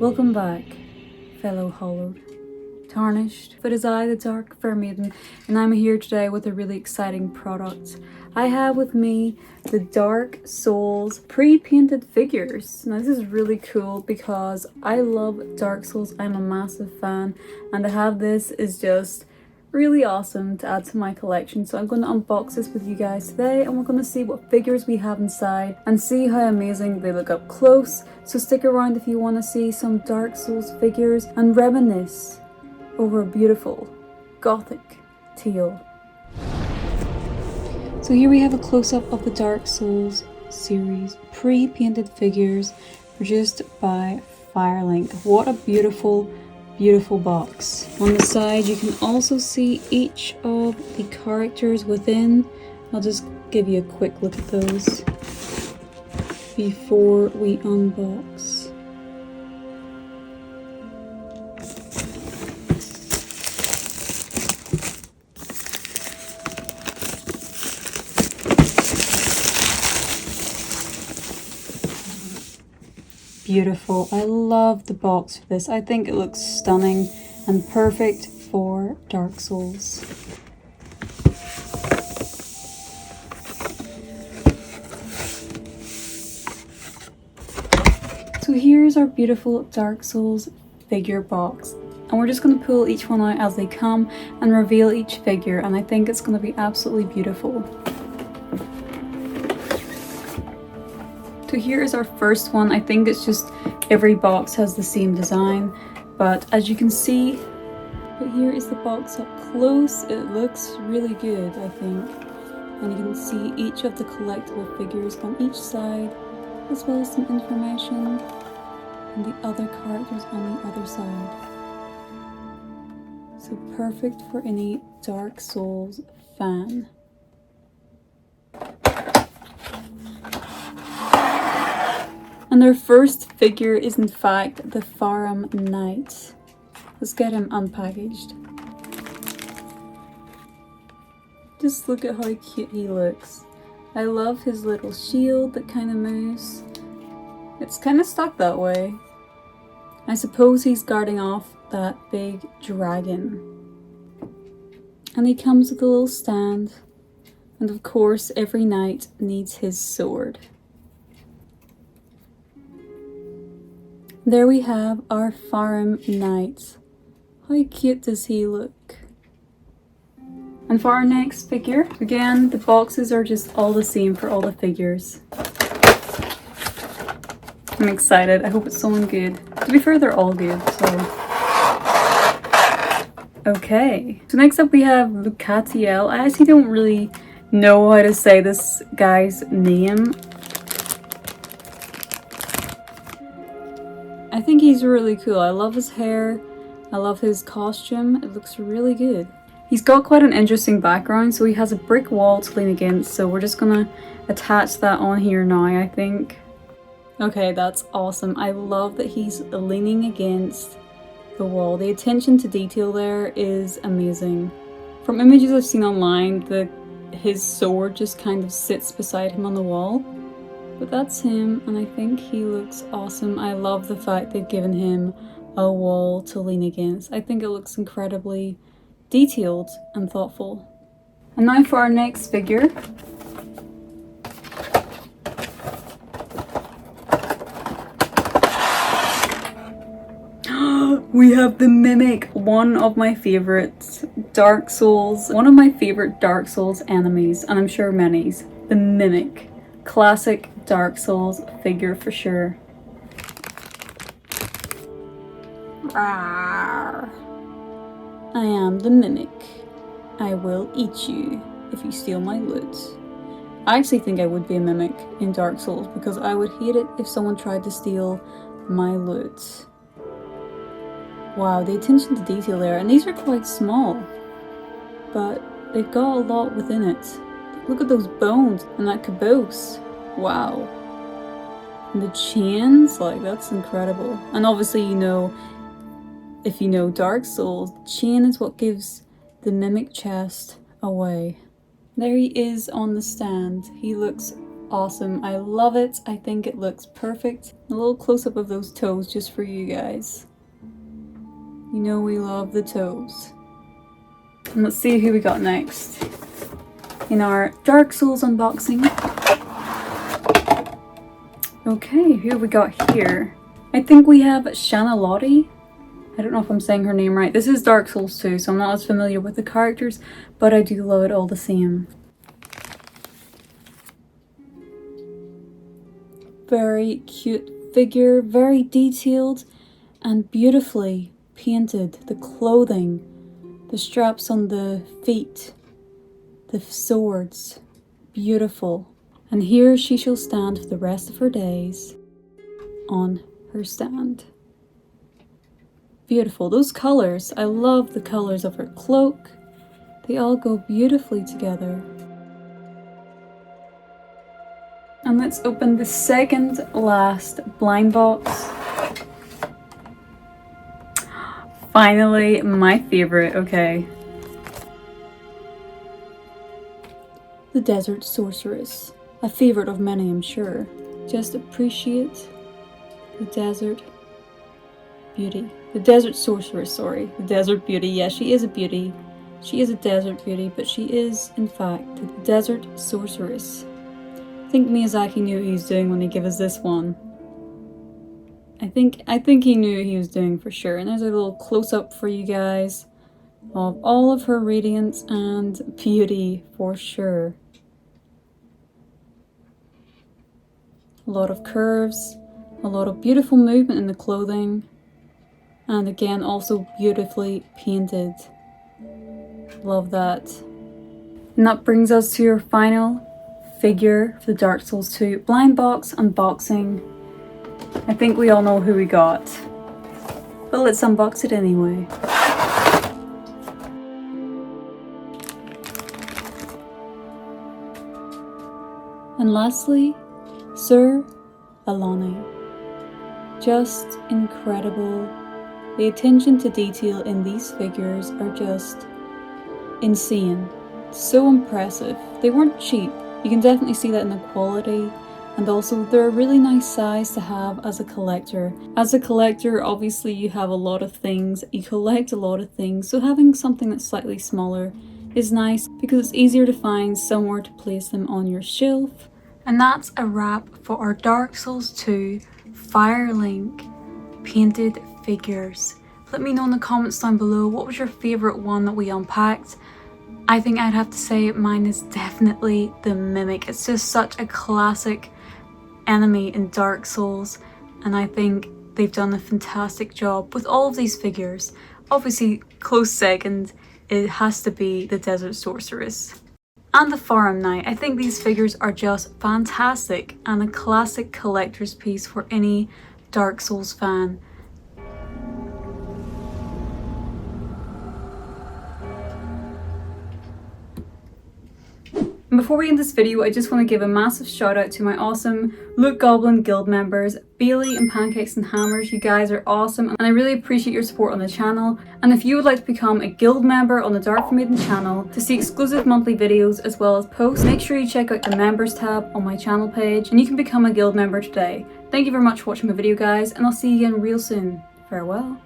Welcome back, fellow hollowed, tarnished, but is I the dark fair maiden, and I'm here today with a really exciting product. I have with me the Dark Souls pre-painted figures. Now this is really cool because I love Dark Souls, I'm a massive fan, and to have this is just really awesome to add to my collection. So I'm going to unbox this with you guys today, and we're going to see what figures we have inside and see how amazing they look up close. So stick around if you want to see some Dark Souls figures and reminisce over a beautiful gothic teal. So here we have a close-up of the Dark Souls series pre-painted figures produced by Firelink. What a beautiful box. On the side you can also see each of the characters within. I'll just give you a quick look at those before we unbox. Beautiful. I love the box for this. I think it looks stunning and perfect for Dark Souls. So here's our beautiful Dark Souls figure box. And we're just going to pull each one out as they come and reveal each figure, and I think it's going to be absolutely beautiful. So here is our first one. I think it's just every box has the same design, but as you can see, but here is the box up close. It looks really good, I think. And you can see each of the collectible figures on each side, as well as some information and the other characters on the other side. So perfect for any Dark Souls fan. And our first figure is in fact the Farum Knight. Let's get him unpackaged. Just look at how cute he looks. I love his little shield that kind of moves. It's kind of stuck that way. I suppose he's guarding off that big dragon. And he comes with a little stand. And of course every knight needs his sword. There we have our Farum Knight. How cute does he look? And for our next figure, again, the boxes are just all the same for all the figures. I'm excited. I hope it's someone good. To be fair, they're all good, so. Okay. So next up we have Lucatiel. I actually don't really know how to say this guy's name. I think he's really cool. I love his hair. I love his costume. It looks really good. He's got quite an interesting background. So he has a brick wall to lean against. So we're just gonna attach that on here now, I think. Okay, that's awesome. I love that he's leaning against the wall. The attention to detail there is amazing. From images I've seen online, his sword just kind of sits beside him on the wall. But that's him, and I think he looks awesome. I love the fact they've given him a wall to lean against. I think it looks incredibly detailed and thoughtful. And now for our next figure. We have the Mimic, one of my favorite Dark Souls enemies, and I'm sure many's. The Mimic. Classic Dark Souls figure for sure. Rawr. I am the Mimic. I will eat you if you steal my loot. I actually think I would be a Mimic in Dark Souls because I would hate it if someone tried to steal my loot. Wow, the attention to detail there, and these are quite small, but they've got a lot within it. Look at those bones and that caboose. Wow. And the chains, like, that's incredible. And obviously, you know, if you know Dark Souls, chain is what gives the Mimic chest away. There he is on the stand. He looks awesome. I love it. I think it looks perfect. A little close-up of those toes just for you guys. You know we love the toes. And let's see who we got next in our Dark Souls unboxing. Okay, who have we got here? I think we have Shanna Lottie. I don't know if I'm saying her name right. This is Dark Souls 2, so I'm not as familiar with the characters, but I do love it all the same. Very cute figure, very detailed and beautifully painted. The clothing, the straps on the feet, the swords, beautiful. And here she shall stand for the rest of her days on her stand. Beautiful. Those colors, I love the colors of her cloak. They all go beautifully together. And let's open the second last blind box. Finally, my favorite, okay. The Desert Sorceress. A favorite of many, I'm sure. Just appreciate the desert beauty. The Desert Sorceress, sorry. The Desert Beauty. Yeah, she is a beauty. She is a desert beauty, but she is, in fact, the Desert Sorceress. I think Miyazaki knew what he was doing when he gave us this one. I think he knew what he was doing for sure. And there's a little close-up for you guys of all of her radiance and beauty for sure. A lot of curves, a lot of beautiful movement in the clothing, and again also beautifully painted. Love that. And that brings us to your final figure for the Dark Souls 2 blind box unboxing. I think we all know who we got, but let's unbox it anyway. And lastly, Sir Alani. Just incredible. The attention to detail in these figures are just insane. So impressive. They weren't cheap. You can definitely see that in the quality, and also they're a really nice size to have as a collector. As a collector, obviously you have a lot of things, you collect a lot of things, so having something that's slightly smaller is nice because it's easier to find somewhere to place them on your shelf. And that's a wrap for our Dark Souls 2 Firelink painted figures. Let me know in the comments down below, what was your favourite one that we unpacked? I think I'd have to say mine is definitely the Mimic. It's just such a classic enemy in Dark Souls, and I think they've done a fantastic job with all of these figures. Obviously, close second, it has to be the Desert Sorceress. And the Farum Knight. I think these figures are just fantastic and a classic collector's piece for any Dark Souls fan. And before we end this video, I just want to give a massive shout out to my awesome Loot Goblin guild members, Bailey and Pancakes and Hammers. You guys are awesome and I really appreciate your support on the channel. And if you would like to become a guild member on the Dark Maiden channel to see exclusive monthly videos as well as posts, make sure you check out the members tab on my channel page and you can become a guild member today. Thank you very much for watching my video guys, and I'll see you again real soon. Farewell.